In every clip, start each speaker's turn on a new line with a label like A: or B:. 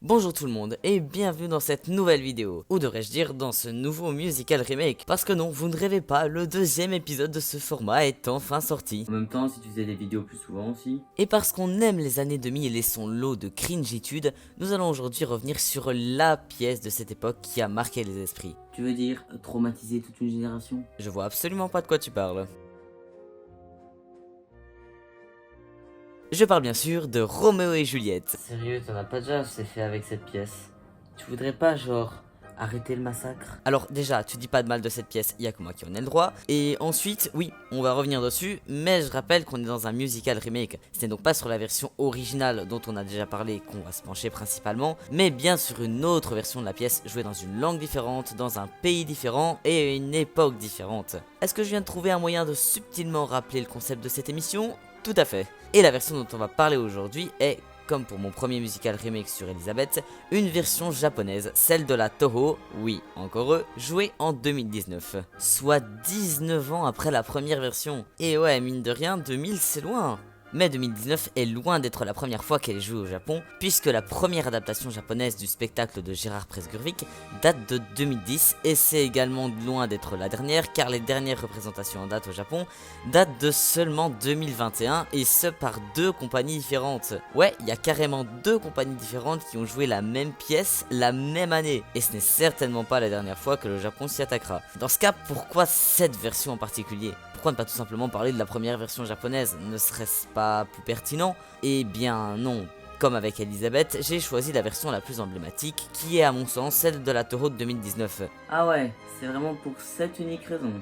A: Bonjour tout le monde et bienvenue dans cette nouvelle vidéo, ou devrais-je dire dans ce nouveau musical remake, parce que non, vous ne rêvez pas, le deuxième épisode de ce format est enfin sorti.
B: En même temps, si tu faisais des vidéos plus souvent aussi.
A: Et parce qu'on aime les années 2000 et son lot de cringitude, nous allons aujourd'hui revenir sur la pièce de cette époque qui a marqué les esprits.
B: Tu veux dire traumatiser toute une génération?
A: Je vois absolument pas de quoi tu parles. Je parle bien sûr de Roméo et Juliette.
B: Sérieux, t'en as pas déjà assez fait avec cette pièce? Tu voudrais pas, genre, arrêter le massacre?
A: Alors déjà, tu dis pas de mal de cette pièce, il y a que moi qui en ai le droit. Et ensuite, oui, on va revenir dessus, mais je rappelle qu'on est dans un musical remake. C'est donc pas sur la version originale dont on a déjà parlé qu'on va se pencher principalement, mais bien sur une autre version de la pièce jouée dans une langue différente, dans un pays différent et à une époque différente. Est-ce que je viens de trouver un moyen de subtilement rappeler le concept de cette émission? Tout à fait. Et la version dont on va parler aujourd'hui est, comme pour mon premier musical remake sur Elisabeth, une version japonaise, celle de la Toho, oui, encore eux, jouée en 2019. Soit 19 ans après la première version. Et ouais, mine de rien, 2000 c'est loin. Mais 2019 est loin d'être la première fois qu'elle est jouée au Japon, puisque la première adaptation japonaise du spectacle de Gérard Presgurvic date de 2010, et c'est également loin d'être la dernière, car les dernières représentations en date au Japon datent de seulement 2021, et ce par deux compagnies différentes. Ouais, il y a carrément deux compagnies différentes qui ont joué la même pièce la même année, et ce n'est certainement pas la dernière fois que le Japon s'y attaquera. Dans ce cas, pourquoi cette version en particulier ? Pourquoi ne pas tout simplement parler de la première version japonaise? Ne serait-ce pas plus pertinent? Eh bien non. Comme avec Elisabeth, j'ai choisi la version la plus emblématique, qui est à mon sens celle de la Toho de 2019.
B: Ah ouais, c'est vraiment pour cette unique raison.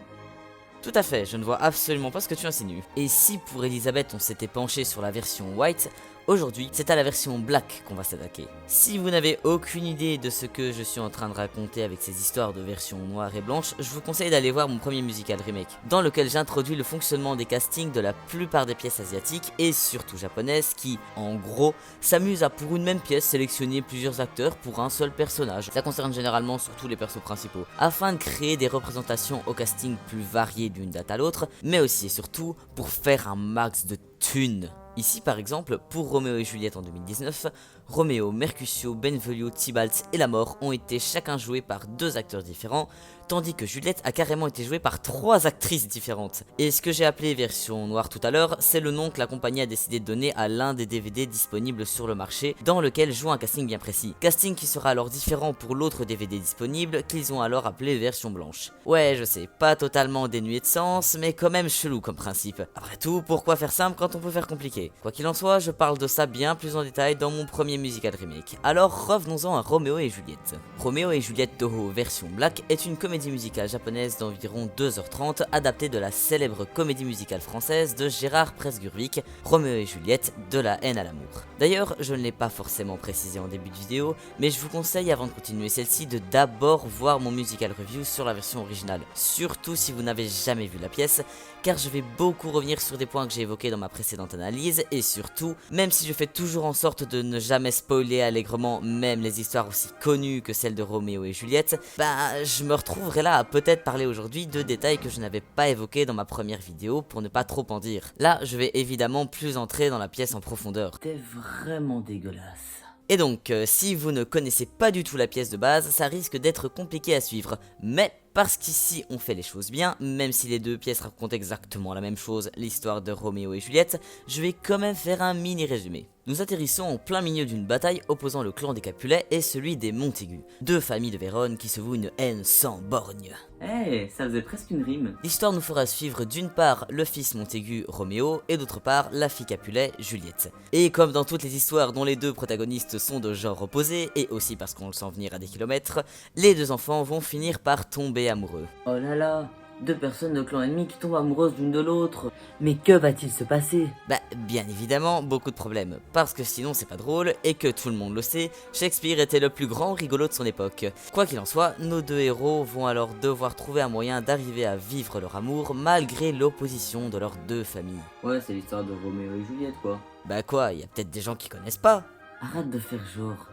A: Tout à fait, je ne vois absolument pas ce que tu insinues. Et si pour Elisabeth on s'était penché sur la version White, aujourd'hui c'est à la version Black qu'on va s'attaquer. Si vous n'avez aucune idée de ce que je suis en train de raconter avec ces histoires de version noire et blanche, je vous conseille d'aller voir mon premier musical remake, dans lequel j'introduis le fonctionnement des castings de la plupart des pièces asiatiques et surtout japonaises qui, en gros, s'amusent à pour une même pièce sélectionner plusieurs acteurs pour un seul personnage. Ça concerne généralement surtout les persos principaux, afin de créer des représentations au casting plus variées d'une date à l'autre, mais aussi et surtout pour faire un max de thunes. Ici par exemple, pour Roméo et Juliette en 2019, Roméo, Mercutio, Benvolio, Tybalt et la mort ont été chacun joués par deux acteurs différents, tandis que Juliette a carrément été jouée par trois actrices différentes. Et ce que j'ai appelé version noire tout à l'heure, c'est le nom que la compagnie a décidé de donner à l'un des DVD disponibles sur le marché, dans lequel joue un casting bien précis. Casting qui sera alors différent pour l'autre DVD disponible, qu'ils ont alors appelé version blanche. Ouais, je sais, pas totalement dénué de sens, mais quand même chelou comme principe. Après tout, pourquoi faire simple quand on peut faire compliqué? Quoi qu'il en soit, je parle de ça bien plus en détail dans mon premier musical remake. Alors revenons-en à Roméo et Juliette. Roméo et Juliette Toho version Black est une comédie musicale japonaise d'environ 2h30 adaptée de la célèbre comédie musicale française de Gérard Presgurvic, Roméo et Juliette, de la haine à l'amour. D'ailleurs, je ne l'ai pas forcément précisé en début de vidéo, mais je vous conseille avant de continuer celle-ci de d'abord voir mon musical review sur la version originale, surtout si vous n'avez jamais vu la pièce, car je vais beaucoup revenir sur des points que j'ai évoqués dans ma précédente analyse, et surtout, même si je fais toujours en sorte de ne jamais spoiler allègrement même les histoires aussi connues que celles de Roméo et Juliette, bah je me retrouverai là à peut-être parler aujourd'hui de détails que je n'avais pas évoqués dans ma première vidéo pour ne pas trop en dire. Là, je vais évidemment plus entrer dans la pièce en profondeur.
B: T'es vraiment dégueulasse.
A: Et donc, si vous ne connaissez pas du tout la pièce de base, ça risque d'être compliqué à suivre, mais parce qu'ici on fait les choses bien, même si les deux pièces racontent exactement la même chose, l'histoire de Roméo et Juliette, je vais quand même faire un mini résumé. Nous atterrissons en plein milieu d'une bataille opposant le clan des Capulets et celui des Montaigu, deux familles de Vérone qui se vouent une haine sans borgne.
B: Eh, ça faisait presque une rime.
A: L'histoire nous fera suivre d'une part le fils Montaigu, Roméo, et d'autre part la fille Capulet, Juliette. Et comme dans toutes les histoires dont les deux protagonistes sont de genre opposé, et aussi parce qu'on le sent venir à des kilomètres, les deux enfants vont finir par tomber amoureux.
B: Oh là là, deux personnes de clan ennemi qui tombent amoureuses l'une de l'autre. Mais que va-t-il se passer?
A: Bah, bien évidemment, beaucoup de problèmes, parce que sinon c'est pas drôle, et que tout le monde le sait, Shakespeare était le plus grand rigolo de son époque. Quoi qu'il en soit, nos deux héros vont alors devoir trouver un moyen d'arriver à vivre leur amour malgré l'opposition de leurs deux familles.
B: Ouais, c'est l'histoire de Roméo et Juliette quoi.
A: Bah quoi, y a peut-être des gens qui connaissent pas.
B: Arrête de faire genre.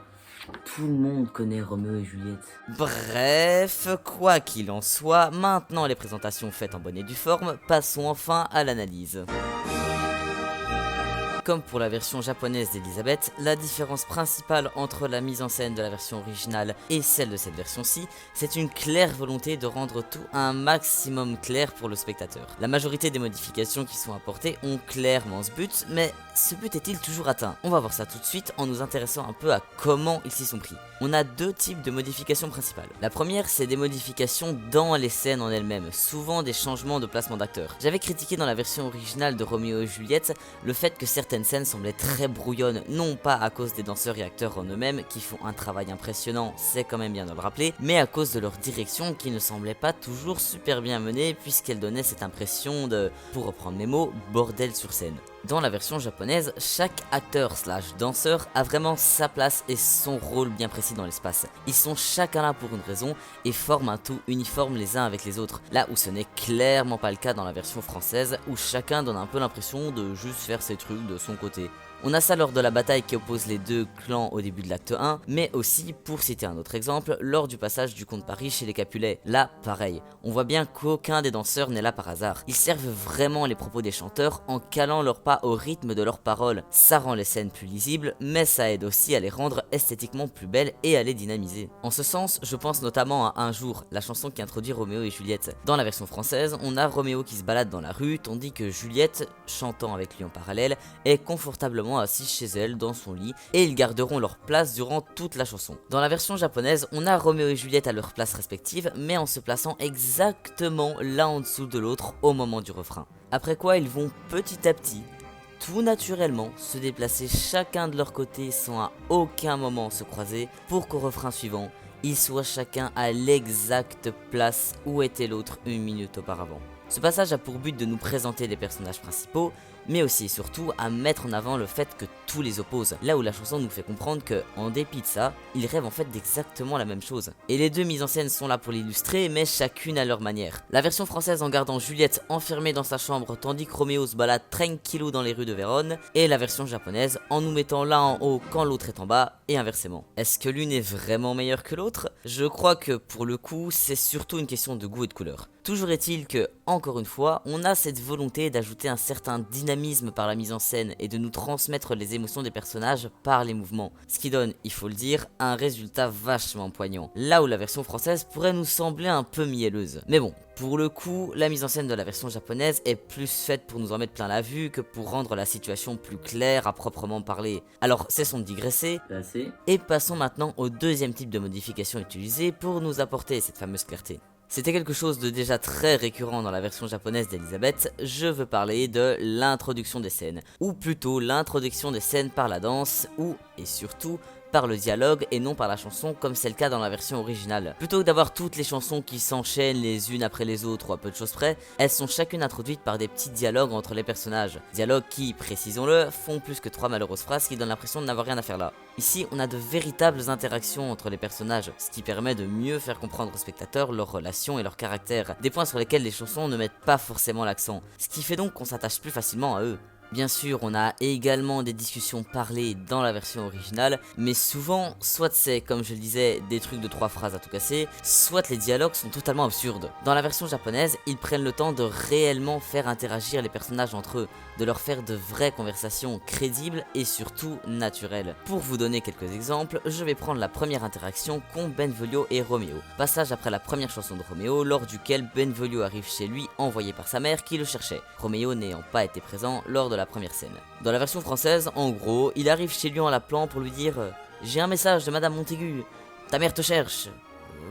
B: Tout le monde connaît Roméo et Juliette.
A: Bref, quoi qu'il en soit, maintenant les présentations faites en bonne et due forme, passons enfin à l'analyse. comme pour la version japonaise d'Elisabeth, la différence principale entre la mise en scène de la version originale et celle de cette version-ci, c'est une claire volonté de rendre tout un maximum clair pour le spectateur. La majorité des modifications qui sont apportées ont clairement ce but, mais ce but est-il toujours atteint? On va voir ça tout de suite en nous intéressant un peu à comment ils s'y sont pris. On a deux types de modifications principales. La première, c'est des modifications dans les scènes en elles-mêmes, souvent des changements de placement d'acteurs. J'avais critiqué dans la version originale de Roméo et Juliette le fait que certaines scènes semblaient très brouillonnes, non pas à cause des danseurs et acteurs en eux-mêmes qui font un travail impressionnant, c'est quand même bien de le rappeler, mais à cause de leur direction qui ne semblait pas toujours super bien menée puisqu'elle donnait cette impression de, pour reprendre mes mots, bordel sur scène. Dans la version japonaise, chaque acteur / danseur a vraiment sa place et son rôle bien précis dans l'espace. Ils sont chacun là pour une raison et forment un tout uniforme les uns avec les autres, là où ce n'est clairement pas le cas dans la version française où chacun donne un peu l'impression de juste faire ses trucs de son côté. On a ça lors de la bataille qui oppose les deux clans au début de l'acte 1, mais aussi, pour citer un autre exemple, lors du passage du comte Paris chez les Capulets. Là, pareil, on voit bien qu'aucun des danseurs n'est là par hasard. Ils servent vraiment les propos des chanteurs en calant leurs pas au rythme de leurs paroles. Ça rend les scènes plus lisibles, mais ça aide aussi à les rendre esthétiquement plus belles et à les dynamiser. En ce sens, je pense notamment à Un jour, la chanson qui introduit Roméo et Juliette. Dans la version française, on a Roméo qui se balade dans la rue, tandis que Juliette, chantant avec lui en parallèle, est confortablement assise chez elle dans son lit et ils garderont leur place durant toute la chanson. Dans la version japonaise, on a Roméo et Juliette à leur place respective, mais en se plaçant exactement l'un en dessous de l'autre au moment du refrain. Après quoi, ils vont petit à petit, tout naturellement, se déplacer chacun de leur côté sans à aucun moment se croiser pour qu'au refrain suivant, ils soient chacun à l'exacte place où était l'autre une minute auparavant. Ce passage a pour but de nous présenter les personnages principaux, mais aussi et surtout à mettre en avant le fait que tout les oppose, là où la chanson nous fait comprendre que, en dépit de ça, ils rêvent en fait d'exactement la même chose. Et les deux mises en scène sont là pour l'illustrer, mais chacune à leur manière. La version française en gardant Juliette enfermée dans sa chambre tandis que Roméo se balade tranquillou dans les rues de Vérone, et la version japonaise en nous mettant l'un en haut quand l'autre est en bas, et inversement. Est-ce que l'une est vraiment meilleure que l'autre? Je crois que pour le coup, c'est surtout une question de goût et de couleur. Toujours est-il que, encore une fois, on a cette volonté d'ajouter un certain dynamisme par la mise en scène et de nous transmettre les émotions des personnages par les mouvements. Ce qui donne, il faut le dire, un résultat vachement poignant. Là où la version française pourrait nous sembler un peu mielleuse. Mais bon, pour le coup, la mise en scène de la version japonaise est plus faite pour nous en mettre plein la vue que pour rendre la situation plus claire à proprement parler. Alors, cessons de digresser, et passons maintenant au deuxième type de modification utilisée pour nous apporter cette fameuse clarté. C'était quelque chose de déjà très récurrent dans la version japonaise d'Elisabeth, je veux parler de l'introduction des scènes, ou plutôt l'introduction des scènes par la danse, ou, et surtout, par le dialogue et non par la chanson comme c'est le cas dans la version originale. Plutôt que d'avoir toutes les chansons qui s'enchaînent les unes après les autres ou à peu de choses près, elles sont chacune introduites par des petits dialogues entre les personnages. Dialogues qui, précisons-le, font plus que 3 malheureuses phrases qui donnent l'impression de n'avoir rien à faire là. Ici, on a de véritables interactions entre les personnages, ce qui permet de mieux faire comprendre aux spectateurs leurs relations et leur caractère, des points sur lesquels les chansons ne mettent pas forcément l'accent, ce qui fait donc qu'on s'attache plus facilement à eux. Bien sûr, on a également des discussions parlées dans la version originale, mais souvent, soit c'est, comme je le disais, des trucs de 3 phrases à tout casser, soit les dialogues sont totalement absurdes. Dans la version japonaise, ils prennent le temps de réellement faire interagir les personnages entre eux, de leur faire de vraies conversations crédibles et surtout naturelles. Pour vous donner quelques exemples, je vais prendre la première interaction qu'ont Benvolio et Roméo. Passage après la première chanson de Roméo, lors duquel Benvolio arrive chez lui envoyé par sa mère qui le cherchait, Roméo n'ayant pas été présent lors de la première scène. Dans la version française, en gros, il arrive chez lui en l'appelant pour lui dire « J'ai un message de Madame Montaigu, ta mère te cherche ».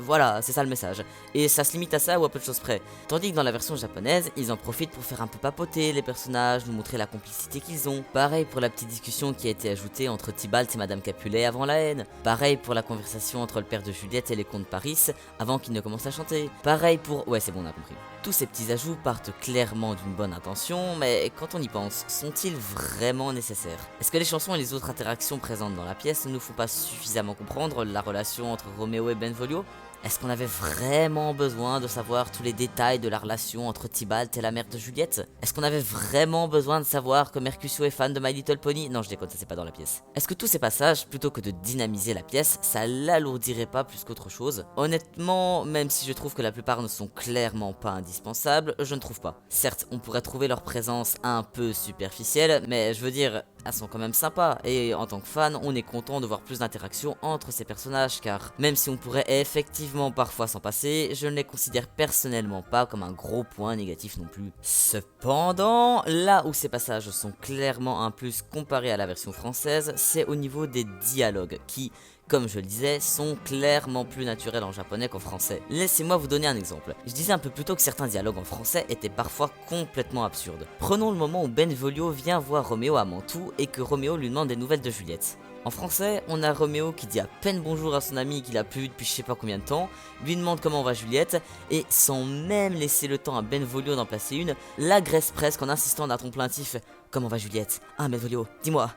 A: Voilà, c'est ça le message. Et ça se limite à ça ou à peu de choses près. Tandis que dans la version japonaise, ils en profitent pour faire un peu papoter les personnages, nous montrer la complicité qu'ils ont. Pareil pour la petite discussion qui a été ajoutée entre Tybalt et Madame Capulet avant la haine. Pareil pour la conversation entre le père de Juliette et les comtes Paris avant qu'ils ne commencent à chanter. Pareil pour... Ouais, c'est bon, on a compris. Tous ces petits ajouts partent clairement d'une bonne intention, mais quand on y pense, sont-ils vraiment nécessaires? Est-ce que les chansons et les autres interactions présentes dans la pièce ne nous font pas suffisamment comprendre la relation entre Roméo et Benvolio? Est-ce qu'on avait vraiment besoin de savoir tous les détails de la relation entre Tybalt et la mère de Juliette? Est-ce qu'on avait vraiment besoin de savoir que Mercutio est fan de My Little Pony? Non, je déconne, ça c'est pas dans la pièce. Est-ce que tous ces passages, plutôt que de dynamiser la pièce, ça l'alourdirait pas plus qu'autre chose? Honnêtement, même si je trouve que la plupart ne sont clairement pas indispensables, je ne trouve pas. Certes, on pourrait trouver leur présence un peu superficielle, mais je veux dire, elles sont quand même sympas, et en tant que fan, on est content de voir plus d'interactions entre ces personnages, car même si on pourrait effectivement parfois s'en passer, je ne les considère personnellement pas comme un gros point négatif non plus. Cependant, là où ces passages sont clairement un plus comparé à la version française, c'est au niveau des dialogues, qui, comme je le disais, sont clairement plus naturels en japonais qu'en français. Laissez-moi vous donner un exemple. Je disais un peu plus tôt que certains dialogues en français étaient parfois complètement absurdes. Prenons le moment où Benvolio vient voir Roméo à Mantoue et que Roméo lui demande des nouvelles de Juliette. En français, on a Roméo qui dit à peine bonjour à son ami qu'il a plus vu depuis je sais pas combien de temps, lui demande comment va Juliette, et sans même laisser le temps à Benvolio d'en placer une, l'agresse presque en insistant d'un ton plaintif. Comment va Juliette? Ah Benvolio, dis-moi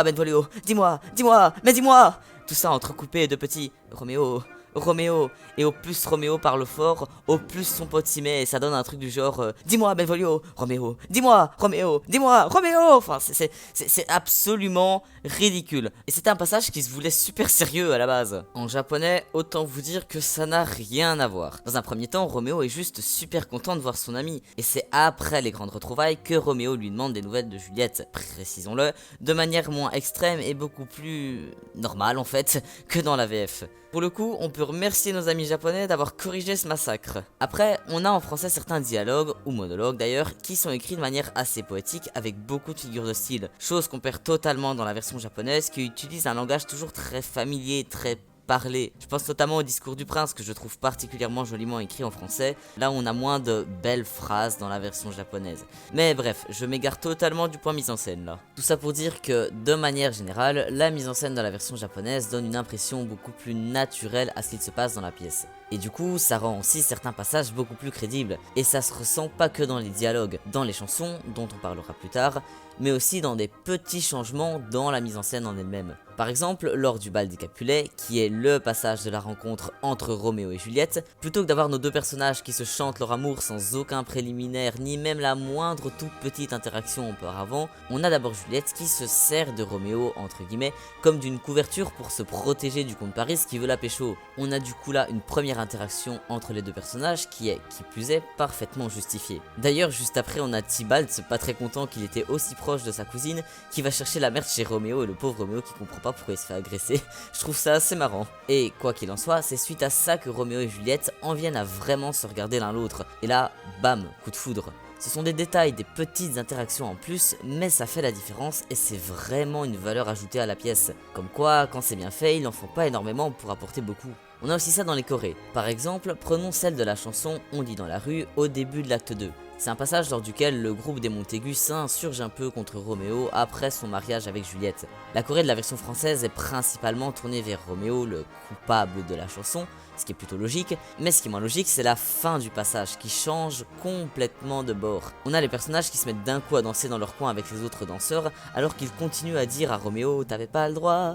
A: Benvolio, mais dis-moi. Tout ça entrecoupé de petits Roméo, et au plus Roméo parle fort, au plus son pote s'y met, et ça donne un truc du genre dis-moi Benvolio, Roméo, dis-moi Roméo. Enfin, c'est absolument ridicule. Et c'était un passage qui se voulait super sérieux à la base. En japonais, autant vous dire que ça n'a rien à voir. Dans un premier temps, Roméo est juste super content de voir son ami, et c'est après les grandes retrouvailles que Roméo lui demande des nouvelles de Juliette, précisons-le, de manière moins extrême et beaucoup plus normale en fait que dans la VF. Pour le coup, on peut remercier nos amis japonais d'avoir corrigé ce massacre. Après, on a en français certains dialogues, ou monologues d'ailleurs, qui sont écrits de manière assez poétique avec beaucoup de figures de style, chose qu'on perd totalement dans la version japonaise qui utilise un langage toujours très familier, très parler. Je pense notamment au discours du prince que je trouve particulièrement joliment écrit en français, là où on a moins de belles phrases dans la version japonaise. Mais bref, je m'égare totalement du point mise en scène là. Tout ça pour dire que, de manière générale, la mise en scène dans la version japonaise donne une impression beaucoup plus naturelle à ce qu'il se passe dans la pièce. Et du coup, ça rend aussi certains passages beaucoup plus crédibles. Et ça se ressent pas que dans les dialogues, dans les chansons, dont on parlera plus tard, mais aussi dans des petits changements dans la mise en scène en elle-même. Par exemple, lors du bal des Capulets, qui est le passage de la rencontre entre Roméo et Juliette, plutôt que d'avoir nos deux personnages qui se chantent leur amour sans aucun préliminaire, ni même la moindre toute petite interaction auparavant, on a d'abord Juliette qui se sert de Roméo, entre guillemets, comme d'une couverture pour se protéger du comte Paris qui veut la pécho. On a du coup là une première interaction entre les deux personnages qui est, qui plus est, parfaitement justifiée. D'ailleurs, juste après, on a Tybalt, pas très content qu'il était aussi proche de sa cousine, qui va chercher la merde chez Roméo et le pauvre Roméo qui comprend pas pourquoi il se fait agresser. Je trouve ça assez marrant. Et quoi qu'il en soit, c'est suite à ça que Roméo et Juliette en viennent à vraiment se regarder l'un l'autre. Et là, bam, coup de foudre. Ce sont des détails, des petites interactions en plus, mais ça fait la différence et c'est vraiment une valeur ajoutée à la pièce. Comme quoi, quand c'est bien fait, ils n'en font pas énormément pour apporter beaucoup. On a aussi ça dans les chorés. Par exemple, prenons celle de la chanson On dit dans la rue au début de l'acte 2. C'est un passage lors duquel le groupe des Montaigu s'insurge un peu contre Roméo après son mariage avec Juliette. La choré de la version française est principalement tournée vers Roméo, le coupable de la chanson, ce qui est plutôt logique, mais ce qui est moins logique, c'est la fin du passage qui change complètement de bord. On a les personnages qui se mettent d'un coup à danser dans leur coin avec les autres danseurs, alors qu'ils continuent à dire à Roméo « t'avais pas le droit »,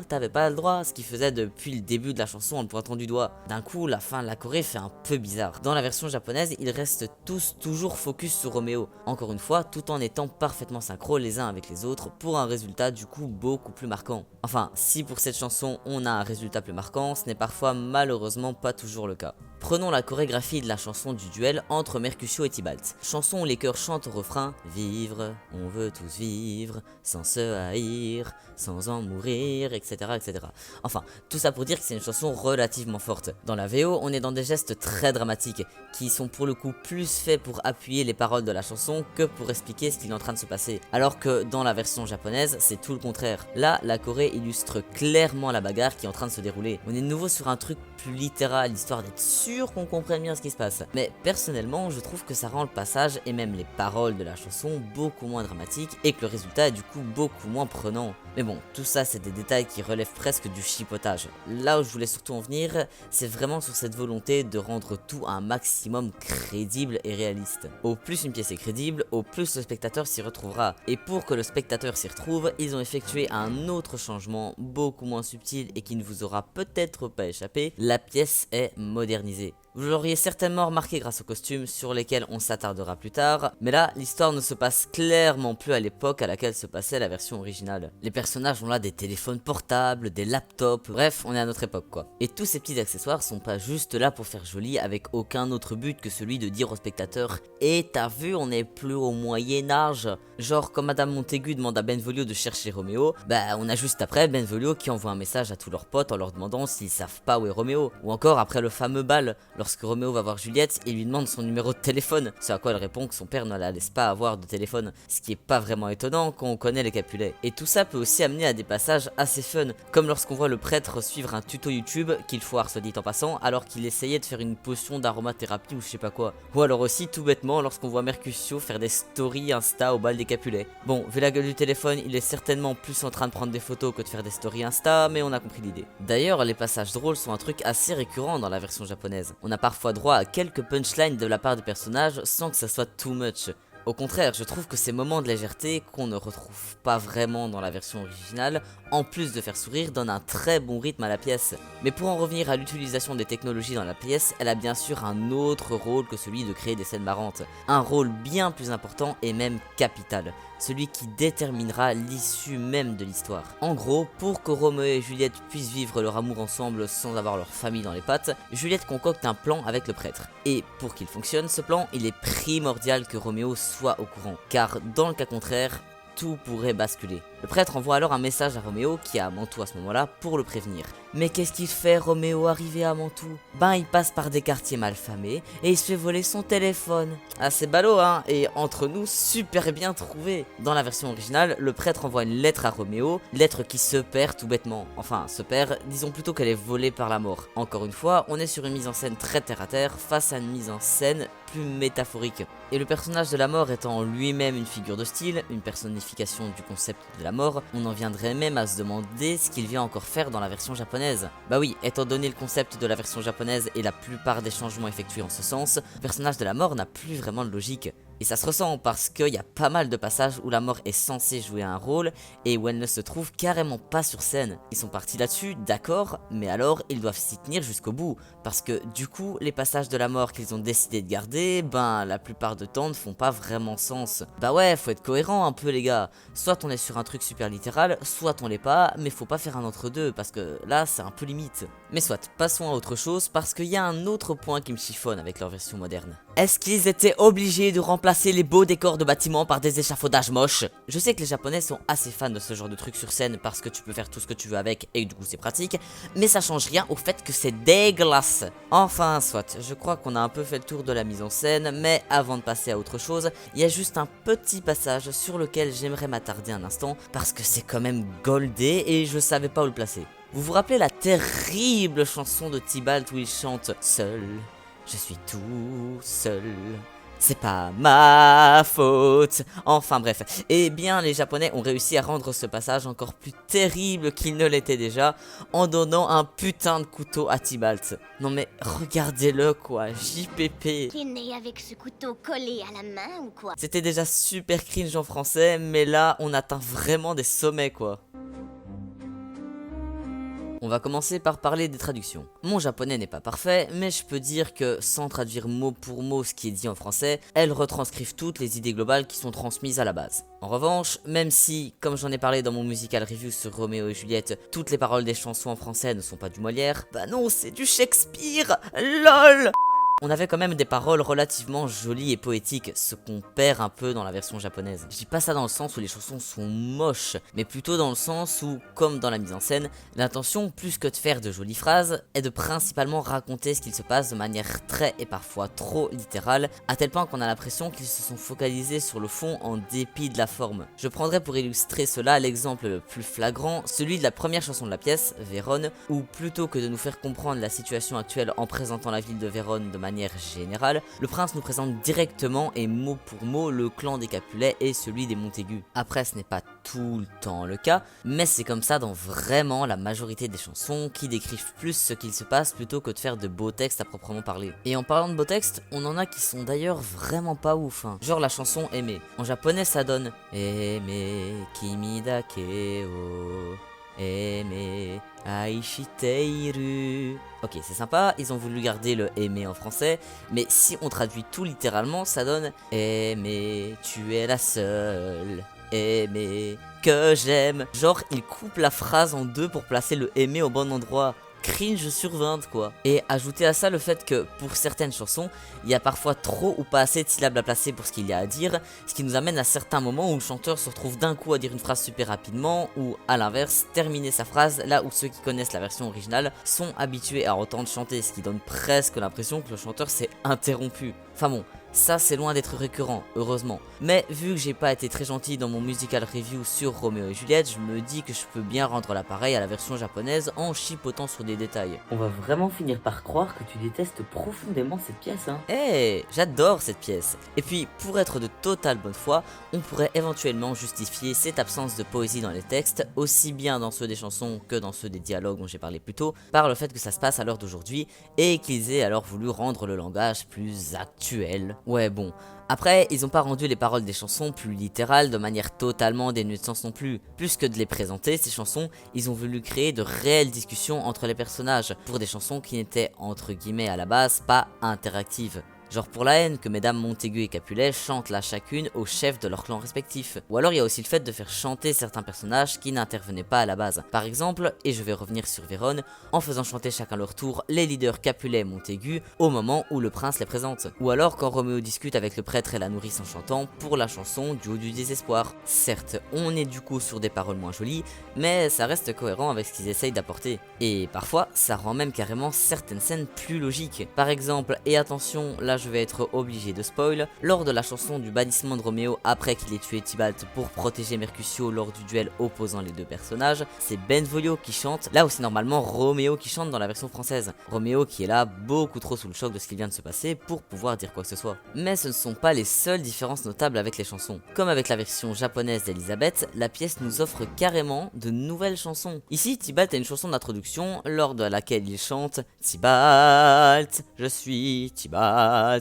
A: ce qu'ils faisaient depuis le début de la chanson en le pointant du doigt. D'un coup, la fin de la choré fait un peu bizarre. Dans la version japonaise, ils restent tous toujours focus sur Roméo, encore une fois, tout en étant parfaitement synchro les uns avec les autres, pour un résultat du coup beaucoup plus marquant. Enfin, si pour cette chanson on a un résultat plus marquant, ce n'est parfois malheureusement pas toujours le cas. Prenons la chorégraphie de la chanson du duel entre Mercutio et Tybalt. Chanson où les chœurs chantent au refrain « Vivre, on veut tous vivre, sans se haïr, sans en mourir, etc. etc. » Enfin, tout ça pour dire que c'est une chanson relativement forte. Dans la VO, on est dans des gestes très dramatiques, qui sont pour le coup plus faits pour appuyer les paroles de la chanson que pour expliquer ce qu'il est en train de se passer. Alors que dans la version japonaise, c'est tout le contraire. Là, la choré illustre clairement la bagarre qui est en train de se dérouler. On est de nouveau sur un truc plus littéral, histoire d'être sûr qu'on comprenne bien ce qui se passe. Mais personnellement, je trouve que ça rend le passage et même les paroles de la chanson beaucoup moins dramatiques et que le résultat est du coup beaucoup moins prenant. Mais bon, tout ça c'est des détails qui relèvent presque du chipotage. Là où je voulais surtout en venir, c'est vraiment sur cette volonté de rendre tout un maximum crédible et réaliste. Au plus une pièce est crédible, au plus le spectateur s'y retrouvera. Et pour que le spectateur s'y retrouve, ils ont effectué un autre changement beaucoup moins subtil et qui ne vous aura peut-être pas échappé, la pièce est modernisée. Vous l'auriez certainement remarqué grâce aux costumes sur lesquels on s'attardera plus tard, mais là, l'histoire ne se passe clairement plus à l'époque à laquelle se passait la version originale. Les personnages ont là des téléphones portables, des laptops, bref, on est à notre époque quoi. Et tous ces petits accessoires sont pas juste là pour faire joli avec aucun autre but que celui de dire aux spectateurs « Et t'as vu, on n'est plus au Moyen-Âge !» Genre quand Madame Montaigu demande à Benvolio de chercher Roméo, bah on a juste après Benvolio qui envoie un message à tous leurs potes en leur demandant s'ils savent pas où est Roméo. Ou encore après le fameux bal, lorsque Roméo va voir Juliette et lui demande son numéro de téléphone, ce à quoi elle répond que son père ne la laisse pas avoir de téléphone, ce qui est pas vraiment étonnant quand on connaît les Capulets. Et tout ça peut aussi amener à des passages assez fun, comme lorsqu'on voit le prêtre suivre un tuto YouTube, qu'il foire soit dit en passant, alors qu'il essayait de faire une potion d'aromathérapie ou je sais pas quoi. Ou alors aussi tout bêtement lorsqu'on voit Mercutio faire des stories Insta au bal des Capulets. Bon, vu la gueule du téléphone, il est certainement plus en train de prendre des photos que de faire des stories Insta, mais on a compris l'idée. D'ailleurs, les passages drôles sont un truc assez récurrent dans la version japonaise. On a parfois droit à quelques punchlines de la part des personnages sans que ça soit too much. Au contraire, je trouve que ces moments de légèreté qu'on ne retrouve pas vraiment dans la version originale, en plus de faire sourire, donnent un très bon rythme à la pièce. Mais pour en revenir à l'utilisation des technologies dans la pièce, elle a bien sûr un autre rôle que celui de créer des scènes marrantes. Un rôle bien plus important et même capital. Celui qui déterminera l'issue même de l'histoire. En gros, pour que Roméo et Juliette puissent vivre leur amour ensemble sans avoir leur famille dans les pattes, Juliette concocte un plan avec le prêtre. Et pour qu'il fonctionne, ce plan, il est primordial que Roméo soit au courant, car dans le cas contraire, tout pourrait basculer. Le prêtre envoie alors un message à Roméo, qui est à Mantoue à ce moment-là, pour le prévenir. Mais qu'est-ce qu'il fait, Roméo, arrivé à Mantoue? Ben, il passe par des quartiers malfamés, et il se fait voler son téléphone. Ah, c'est ballot, hein, et entre nous, super bien trouvé. Dans la version originale, le prêtre envoie une lettre à Roméo, lettre qui se perd tout bêtement. Enfin, se perd, disons plutôt qu'elle est volée par la mort. Encore une fois, on est sur une mise en scène très terre-à-terre, face à une mise en scène plus métaphorique. Et le personnage de la mort étant lui-même une figure de style, une personnification du concept de la mort, on en viendrait même à se demander ce qu'il vient encore faire dans la version japonaise. Bah oui, étant donné le concept de la version japonaise et la plupart des changements effectués en ce sens, le personnage de la mort n'a plus vraiment de logique. Et ça se ressent parce qu'il y a pas mal de passages où la mort est censée jouer un rôle et où elle ne se trouve carrément pas sur scène. Ils sont partis là-dessus, d'accord, mais alors ils doivent s'y tenir jusqu'au bout. Parce que du coup, les passages de la mort qu'ils ont décidé de garder, ben la plupart du temps ne font pas vraiment sens. Bah ouais, faut être cohérent un peu les gars. Soit on est sur un truc super littéral, soit on l'est pas, mais faut pas faire un entre-deux parce que là c'est un peu limite. Mais soit, passons à autre chose parce qu'il y a un autre point qui me chiffonne avec leur version moderne. Est-ce qu'ils étaient obligés de remplacer les beaux décors de bâtiments par des échafaudages moches? Je sais que les japonais sont assez fans de ce genre de trucs sur scène parce que tu peux faire tout ce que tu veux avec et du coup c'est pratique, mais ça change rien au fait que c'est dégueulasse. Enfin soit, je crois qu'on a un peu fait le tour de la mise en scène, mais avant de passer à autre chose, il y a juste un petit passage sur lequel j'aimerais m'attarder un instant parce que c'est quand même goldé et je savais pas où le placer. Vous vous rappelez la terrible chanson de Tybalt où il chante « Seul, je suis tout seul ». C'est pas ma faute. Enfin bref. Eh bien, les Japonais ont réussi à rendre ce passage encore plus terrible qu'il ne l'était déjà en donnant un putain de couteau à Tybalt. Non mais regardez-le quoi, JPP.
C: T'es né avec ce couteau collé à la main ou quoi?
A: C'était déjà super cringe en français, mais là on atteint vraiment des sommets quoi. On va commencer par parler des traductions. Mon japonais n'est pas parfait, mais je peux dire que sans traduire mot pour mot ce qui est dit en français, elles retranscrivent toutes les idées globales qui sont transmises à la base. En revanche, même si, comme j'en ai parlé dans mon musical review sur Roméo et Juliette, toutes les paroles des chansons en français ne sont pas du Molière, bah non, c'est du Shakespeare, LOL. On avait quand même des paroles relativement jolies et poétiques, ce qu'on perd un peu dans la version japonaise. Je dis pas ça dans le sens où les chansons sont moches, mais plutôt dans le sens où, comme dans la mise en scène, l'intention, plus que de faire de jolies phrases, est de principalement raconter ce qu'il se passe de manière très et parfois trop littérale, à tel point qu'on a l'impression qu'ils se sont focalisés sur le fond en dépit de la forme. Je prendrai pour illustrer cela l'exemple le plus flagrant, celui de la première chanson de la pièce, Vérone, où plutôt que de nous faire comprendre la situation actuelle en présentant la ville de Vérone de manière générale, le prince nous présente directement et mot pour mot le clan des Capulets et celui des Montaigu. Après ce n'est pas tout le temps le cas, mais c'est comme ça dans vraiment la majorité des chansons qui décrivent plus ce qu'il se passe plutôt que de faire de beaux textes à proprement parler. Et en parlant de beaux textes, on en a qui sont d'ailleurs vraiment pas ouf, hein. Genre la chanson Aimer. En japonais ça donne Aime kimi dake o Eme aishiteiru. Ok, c'est sympa, ils ont voulu garder le aimer en français, mais si on traduit tout littéralement, ça donne aimer, tu es la seule, aimer, que j'aime. Genre, ils coupent la phrase en deux pour placer le aimer au bon endroit. Cringe sur 20 quoi. Et ajouter à ça le fait que pour certaines chansons, il y a parfois trop ou pas assez de syllabes à placer pour ce qu'il y a à dire, ce qui nous amène à certains moments où le chanteur se retrouve d'un coup à dire une phrase super rapidement, ou à l'inverse, terminer sa phrase là où ceux qui connaissent la version originale sont habitués à entendre chanter, ce qui donne presque l'impression que le chanteur s'est interrompu. Enfin bon, ça c'est loin d'être récurrent, heureusement. Mais vu que j'ai pas été très gentil dans mon musical review sur Roméo et Juliette, je me dis que je peux bien rendre l'appareil à la version japonaise en chipotant sur des détails.
B: On va vraiment finir par croire que tu détestes profondément cette pièce, hein.
A: J'adore cette pièce. Et puis, pour être de totale bonne foi, on pourrait éventuellement justifier cette absence de poésie dans les textes, aussi bien dans ceux des chansons que dans ceux des dialogues dont j'ai parlé plus tôt, par le fait que ça se passe à l'heure d'aujourd'hui, et qu'ils aient alors voulu rendre le langage plus actuel. Ouais bon, après ils ont pas rendu les paroles des chansons plus littérales de manière totalement dénuée de sens non plus. Plus que de les présenter, ces chansons, ils ont voulu créer de réelles discussions entre les personnages, pour des chansons qui n'étaient entre guillemets à la base pas interactives. Genre pour la haine que mesdames Montaigu et Capulet chantent là chacune au chef de leur clan respectif. Ou alors il y a aussi le fait de faire chanter certains personnages qui n'intervenaient pas à la base. Par exemple, et je vais revenir sur Vérone, en faisant chanter chacun leur tour les leaders Capulet et Montaigu au moment où le prince les présente. Ou alors quand Roméo discute avec le prêtre et la nourrice en chantant pour la chanson du haut du désespoir. Certes, on est du coup sur des paroles moins jolies, mais ça reste cohérent avec ce qu'ils essayent d'apporter. Et parfois, ça rend même carrément certaines scènes plus logiques. Par exemple, et attention, là je vais être obligé de spoil, lors de la chanson du bannissement de Roméo après qu'il ait tué Tybalt pour protéger Mercutio lors du duel opposant les deux personnages, c'est Benvolio qui chante, là où c'est normalement Roméo qui chante dans la version française. Roméo qui est là beaucoup trop sous le choc de ce qui vient de se passer pour pouvoir dire quoi que ce soit. Mais ce ne sont pas les seules différences notables avec les chansons. Comme avec la version japonaise d'Elisabeth, la pièce nous offre carrément de nouvelles chansons. Ici, Tybalt a une chanson d'introduction lors de laquelle il chante Tybalt, je suis Tybalt,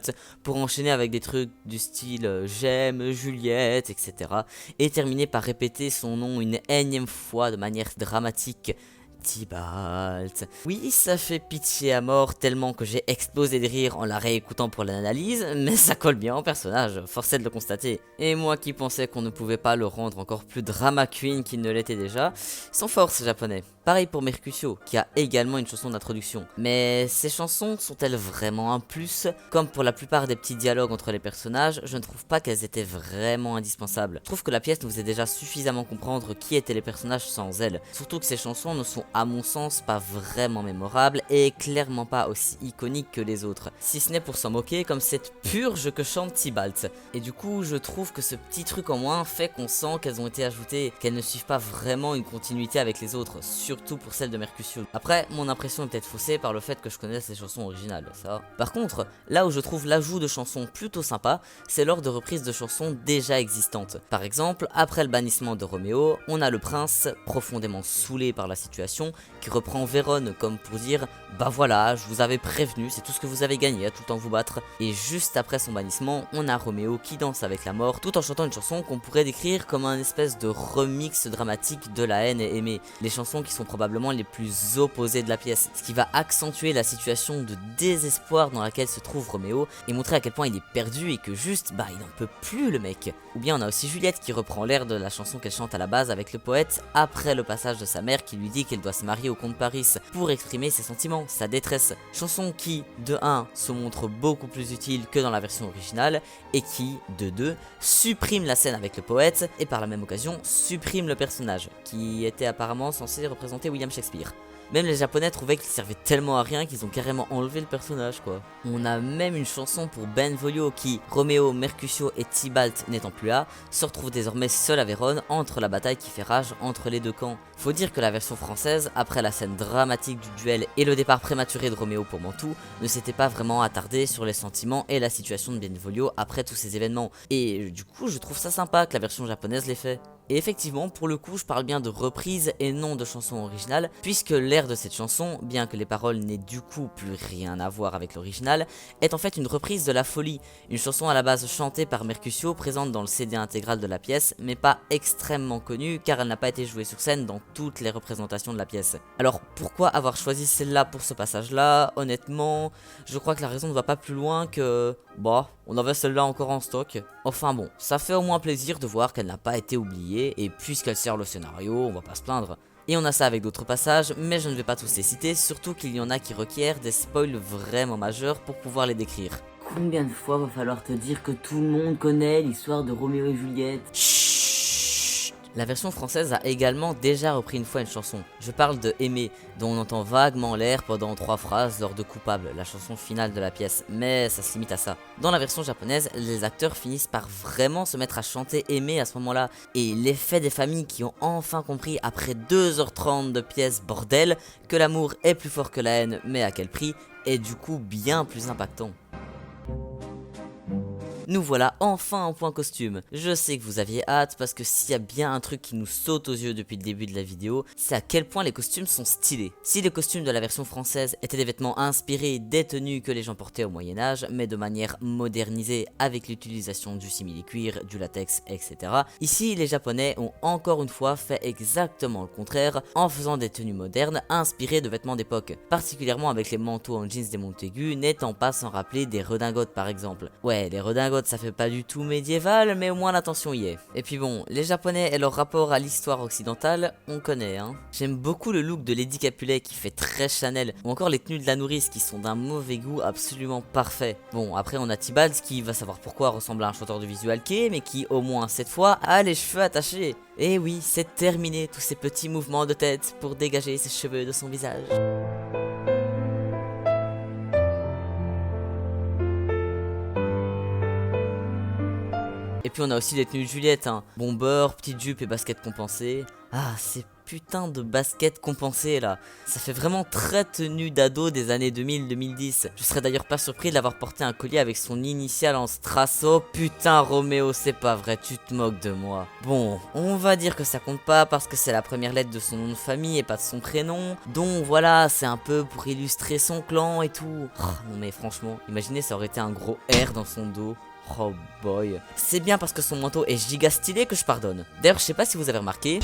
A: pour enchaîner avec des trucs du style j'aime Juliette, etc. et terminer par répéter son nom une énième fois de manière dramatique. Tybalt. Oui, ça fait pitié à mort tellement que j'ai explosé de rire en la réécoutant pour l'analyse, mais ça colle bien au personnage, force est de le constater. Et moi qui pensais qu'on ne pouvait pas le rendre encore plus drama queen qu'il ne l'était déjà, sans force japonais. Pareil pour Mercutio, qui a également une chanson d'introduction. Mais ces chansons sont-elles vraiment un plus? Comme pour la plupart des petits dialogues entre les personnages, je ne trouve pas qu'elles étaient vraiment indispensables. Je trouve que la pièce nous faisait déjà suffisamment comprendre qui étaient les personnages sans elles. Surtout que ces chansons ne sont à mon sens pas vraiment mémorables et clairement pas aussi iconiques que les autres. Si ce n'est pour s'en moquer comme cette purge que chante Tybalt. Et du coup, je trouve que ce petit truc en moins fait qu'on sent qu'elles ont été ajoutées, qu'elles ne suivent pas vraiment une continuité avec les autres, surtout pour celle de Mercutio. Après, mon impression est peut-être faussée par le fait que je connaisse les chansons originales, ça. Par contre, là où je trouve l'ajout de chansons plutôt sympa, c'est lors de reprises de chansons déjà existantes. Par exemple, après le bannissement de Roméo, on a le prince, profondément saoulé par la situation, qui reprend Vérone comme pour dire « Bah voilà, je vous avais prévenu, c'est tout ce que vous avez gagné à tout le temps vous battre ». Et juste après son bannissement, on a Roméo qui danse avec la mort, tout en chantant une chanson qu'on pourrait décrire comme un espèce de remix dramatique de La haine et Aimer. Les chansons qui sont probablement les plus opposées de la pièce, ce qui va accentuer la situation de désespoir dans laquelle se trouve Roméo et montrer à quel point il est perdu et que juste, bah il n'en peut plus le mec. Ou bien on a aussi Juliette qui reprend l'air de la chanson qu'elle chante à la base avec le poète après le passage de sa mère qui lui dit qu'elle doit se marier au comte Paris pour exprimer ses sentiments, sa détresse. Chanson qui, de 1, se montre beaucoup plus utile que dans la version originale et qui, de 2, supprime la scène avec le poète et par la même occasion supprime le personnage qui était apparemment censé représenter William Shakespeare. Même les japonais trouvaient qu'il servait tellement à rien qu'ils ont carrément enlevé le personnage quoi. On a même une chanson pour Benvolio qui, Roméo, Mercutio et Tybalt n'étant plus là, se retrouve désormais seul à Vérone entre la bataille qui fait rage entre les deux camps. Faut dire que la version française, après la scène dramatique du duel et le départ prématuré de Roméo pour Mantoue, ne s'était pas vraiment attardée sur les sentiments et la situation de Benvolio après tous ces événements. Et du coup je trouve ça sympa que la version japonaise l'ait fait. Et effectivement, pour le coup, je parle bien de reprise et non de chanson originale, puisque l'air de cette chanson, bien que les paroles n'aient du coup plus rien à voir avec l'original, est en fait une reprise de La Folie, une chanson à la base chantée par Mercutio, présente dans le CD intégral de la pièce, mais pas extrêmement connue car elle n'a pas été jouée sur scène dans toutes les représentations de la pièce. Alors pourquoi avoir choisi celle-là pour ce passage-là? Honnêtement, je crois que la raison ne va pas plus loin que... bah, on avait celle-là encore en stock. Enfin bon, ça fait au moins plaisir de voir qu'elle n'a pas été oubliée, et puisqu'elle sert le scénario, on va pas se plaindre. Et on a ça avec d'autres passages, mais je ne vais pas tous les citer, surtout qu'il y en a qui requièrent des spoils vraiment majeurs pour pouvoir les décrire.
B: Combien de fois va falloir te dire que tout le monde connaît l'histoire de Roméo et Juliette?
A: Chut. La version française a également déjà repris une fois une chanson. Je parle de Aimer, dont on entend vaguement l'air pendant 3 phrases lors de Coupable, la chanson finale de la pièce, mais ça se limite à ça. Dans la version japonaise, les acteurs finissent par vraiment se mettre à chanter Aimer à ce moment-là, et l'effet des familles qui ont enfin compris après 2h30 de pièce bordel que l'amour est plus fort que la haine, mais à quel prix, est du coup bien plus impactant. Nous voilà enfin en point costume. Je sais que vous aviez hâte parce que s'il y a bien un truc qui nous saute aux yeux depuis le début de la vidéo, c'est à quel point les costumes sont stylés. Si les costumes de la version française étaient des vêtements inspirés des tenues que les gens portaient au Moyen-Âge, mais de manière modernisée avec l'utilisation du simili-cuir, du latex, etc. Ici, les Japonais ont encore une fois fait exactement le contraire en faisant des tenues modernes inspirées de vêtements d'époque, particulièrement avec les manteaux en jeans des Montaigu n'étant pas sans rappeler des redingotes par exemple. Ouais, les redingotes ça fait pas du tout médiéval, mais au moins l'intention y est. Et puis bon, les Japonais et leur rapport à l'histoire occidentale, on connaît hein. J'aime beaucoup le look de Lady Capulet qui fait très Chanel, ou encore les tenues de la nourrice qui sont d'un mauvais goût absolument parfait. Bon, après on a Tibalt qui va savoir pourquoi ressemble à un chanteur de visual kei, mais qui au moins cette fois a les cheveux attachés. Et oui, c'est terminé tous ces petits mouvements de tête pour dégager ses cheveux de son visage. Et puis on a aussi les tenues de Juliette, hein. Bomber, petite jupe et basket compensée. Ah, ces putains de baskets compensées là. Ça fait vraiment très tenue d'ado des années 2000-2010. Je serais d'ailleurs pas surpris de l'avoir porté un collier avec son initiale en strass. Oh putain Roméo, c'est pas vrai, tu te moques de moi. Bon, on va dire que ça compte pas parce que c'est la première lettre de son nom de famille et pas de son prénom. Donc voilà, c'est un peu pour illustrer son clan et tout. Oh, non mais franchement, imaginez ça aurait été un gros R dans son dos. Oh boy. C'est bien parce que son manteau est giga stylé que je pardonne. D'ailleurs, je sais pas si vous avez remarqué.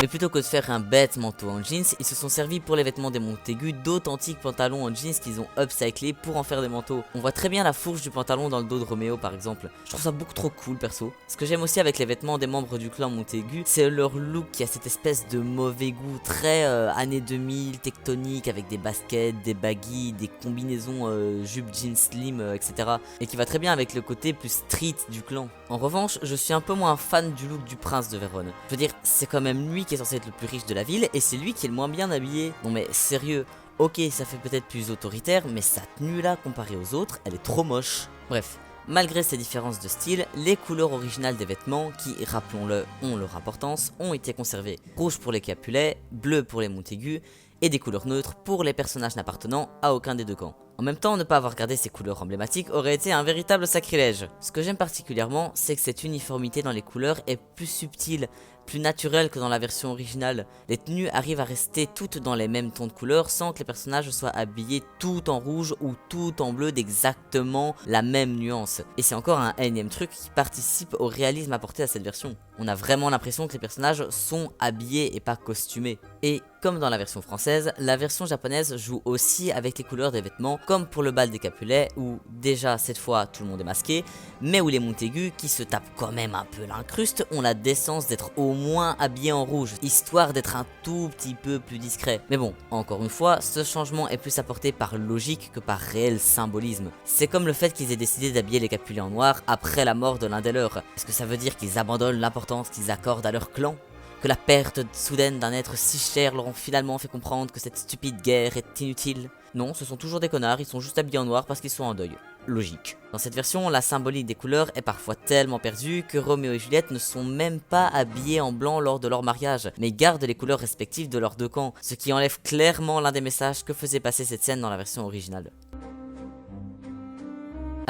A: Mais plutôt que de faire un bête manteau en jeans, ils se sont servis pour les vêtements des Montaigu d'authentiques pantalons en jeans qu'ils ont upcyclés pour en faire des manteaux. On voit très bien la fourche du pantalon dans le dos de Roméo par exemple. Je trouve ça beaucoup trop cool perso. Ce que j'aime aussi avec les vêtements des membres du clan Montaigu, c'est leur look qui a cette espèce de mauvais goût très années 2000, tectonique avec des baskets, des baggy, des combinaisons jupe jeans slim, etc. Et qui va très bien avec le côté plus street du clan. En revanche, je suis un peu moins fan du look du prince de Vérone. Je veux dire, c'est quand même lui qui est censé être le plus riche de la ville et c'est lui qui est le moins bien habillé. Non mais sérieux, ok ça fait peut-être plus autoritaire, mais sa tenue là comparée aux autres, elle est trop moche. Bref. Malgré ces différences de style, les couleurs originales des vêtements, qui, rappelons-le, ont leur importance, ont été conservées. Rouge pour les Capulet, bleu pour les Montaigu, et des couleurs neutres pour les personnages n'appartenant à aucun des deux camps. En même temps, ne pas avoir gardé ces couleurs emblématiques aurait été un véritable sacrilège. Ce que j'aime particulièrement, c'est que cette uniformité dans les couleurs est plus subtile, plus naturelle que dans la version originale. Les tenues arrivent à rester toutes dans les mêmes tons de couleurs sans que les personnages soient habillés tout en rouge ou tout en bleu d'exactement la même nuance. Et c'est encore un énième truc qui participe au réalisme apporté à cette version. On a vraiment l'impression que les personnages sont habillés et pas costumés. Et comme dans la version française, la version japonaise joue aussi avec les couleurs des vêtements, comme pour le bal des Capulets, où déjà cette fois tout le monde est masqué, mais où les Montaigu, qui se tapent quand même un peu l'incruste, ont la décence d'être au moins habillés en rouge, histoire d'être un tout petit peu plus discret. Mais bon, encore une fois, ce changement est plus apporté par logique que par réel symbolisme. C'est comme le fait qu'ils aient décidé d'habiller les Capulets en noir après la mort de l'un des leurs. Est-ce que ça veut dire qu'ils abandonnent l'importance qu'ils accordent à leur clan ? Que la perte soudaine d'un être si cher leur ont finalement fait comprendre que cette stupide guerre est inutile? Non, ce sont toujours des connards, ils sont juste habillés en noir parce qu'ils sont en deuil. Logique. Dans cette version, la symbolique des couleurs est parfois tellement perdue que Roméo et Juliette ne sont même pas habillés en blanc lors de leur mariage, mais gardent les couleurs respectives de leurs deux camps, ce qui enlève clairement l'un des messages que faisait passer cette scène dans la version originale.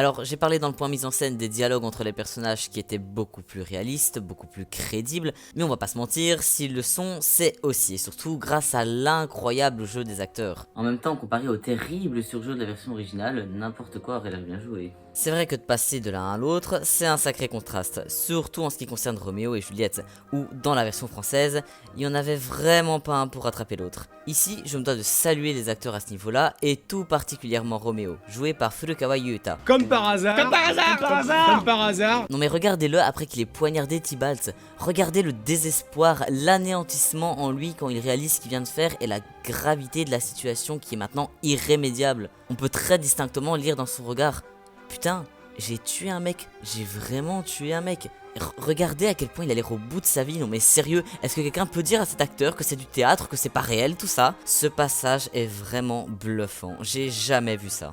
A: Alors j'ai parlé dans le point mise en scène des dialogues entre les personnages qui étaient beaucoup plus réalistes, beaucoup plus crédibles, mais on va pas se mentir, s'ils le sont, c'est aussi et surtout grâce à l'incroyable jeu des acteurs.
B: En même temps, comparé au terrible surjeu de la version originale, n'importe quoi aurait l'air bien joué.
A: C'est vrai que de passer de l'un à l'autre, c'est un sacré contraste, surtout en ce qui concerne Roméo et Juliette, où dans la version française, il y en avait vraiment pas un pour rattraper l'autre. Ici, je me dois de saluer les acteurs à ce niveau-là, et tout particulièrement Roméo, joué par Furukawa Yuta.
D: Comme par hasard. Comme par hasard. Comme par hasard.
A: Non mais regardez-le après qu'il ait poignardé Tybalt, regardez le désespoir, l'anéantissement en lui quand il réalise ce qu'il vient de faire et la gravité de la situation qui est maintenant irrémédiable. On peut très distinctement lire dans son regard: putain, j'ai tué un mec, j'ai vraiment tué un mec. Regardez à quel point il a l'air au bout de sa vie, non mais sérieux, est-ce que quelqu'un peut dire à cet acteur que c'est du théâtre, que c'est pas réel tout ça? Ce passage est vraiment bluffant, j'ai jamais vu ça.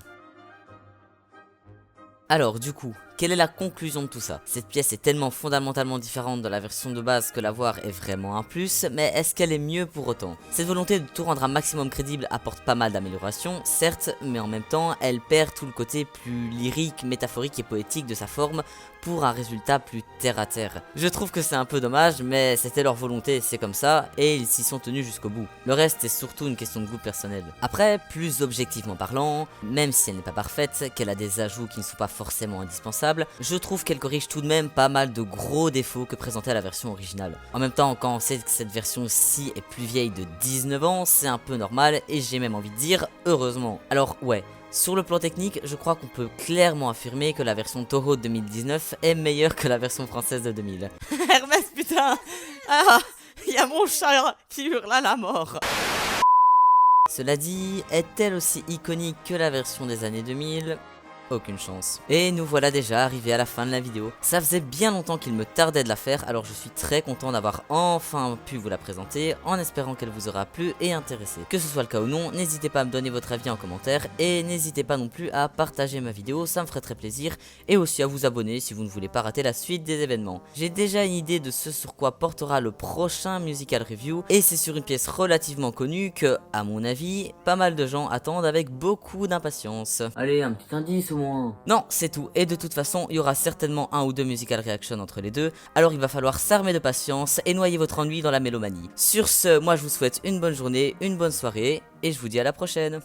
A: Alors du coup, quelle est la conclusion de tout ça? Cette pièce est tellement fondamentalement différente de la version de base que la voir est vraiment un plus, mais est-ce qu'elle est mieux pour autant? Cette volonté de tout rendre un maximum crédible apporte pas mal d'améliorations, certes, mais en même temps, elle perd tout le côté plus lyrique, métaphorique et poétique de sa forme pour un résultat plus terre à terre. Je trouve que c'est un peu dommage, mais c'était leur volonté, c'est comme ça, et ils s'y sont tenus jusqu'au bout. Le reste est surtout une question de goût personnel. Après, plus objectivement parlant, même si elle n'est pas parfaite, qu'elle a des ajouts qui ne sont pas forcément indispensables, je trouve qu'elle corrige tout de même pas mal de gros défauts que présentait la version originale. En même temps, quand on sait que cette version-ci est plus vieille de 19 ans, c'est un peu normal, et j'ai même envie de dire heureusement. Alors ouais, sur le plan technique, je crois qu'on peut clairement affirmer que la version Toho de 2019 est meilleure que la version française de 2000. Hermès, putain! Ah! Il y a mon chat qui hurle à la mort! Cela dit, est-elle aussi iconique que la version des années 2000? Aucune chance. Et nous voilà déjà arrivés à la fin de la vidéo. Ça faisait bien longtemps qu'il me tardait de la faire, alors je suis très content d'avoir enfin pu vous la présenter, en espérant qu'elle vous aura plu et intéressé. Que ce soit le cas ou non, n'hésitez pas à me donner votre avis en commentaire, et n'hésitez pas non plus à partager ma vidéo, ça me ferait très plaisir, et aussi à vous abonner si vous ne voulez pas rater la suite des événements. J'ai déjà une idée de ce sur quoi portera le prochain musical review, et c'est sur une pièce relativement connue que, à mon avis, pas mal de gens attendent avec beaucoup d'impatience.
B: Allez, un petit indice au moins.
A: Non, c'est tout, et de toute façon, il y aura certainement un ou deux musical reaction entre les deux, alors il va falloir s'armer de patience et noyer votre ennui dans la mélomanie. Sur ce, moi je vous souhaite une bonne journée, une bonne soirée, et je vous dis à la prochaine.